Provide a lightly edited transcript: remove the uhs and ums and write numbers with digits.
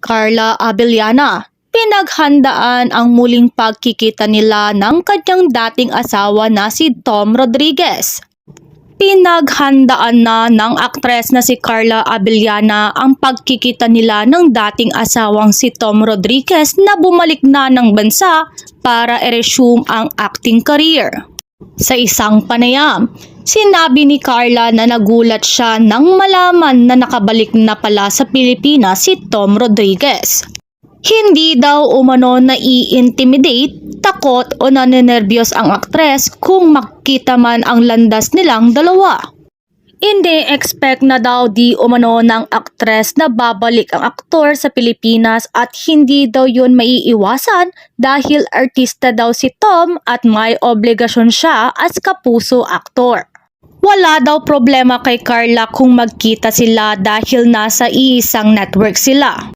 Carla Abellana. Pinaghandaan ang muling pagkikita nila ng kanyang dating asawa na si Tom Rodriguez. Pinaghandaan na ng aktres na si Carla Abellana ang pagkikita nila ng dating asawang si Tom Rodriguez na bumalik na ng bansa para i-resume ang acting career. Sa isang panayam, sinabi ni Carla na nagulat siya nang malaman na nakabalik na pala sa Pilipinas si Tom Rodriguez. Hindi daw umano nai-intimidate, takot o nanenerbiyos ang aktres kung makita man ang landas nilang dalawa. Hindi expect na daw di umano ng aktres na babalik ang aktor sa Pilipinas at hindi daw yun maiiwasan dahil artista daw si Tom at may obligasyon siya as kapuso aktor. Wala daw problema kay Carla kung magkita sila dahil nasa iisang network sila.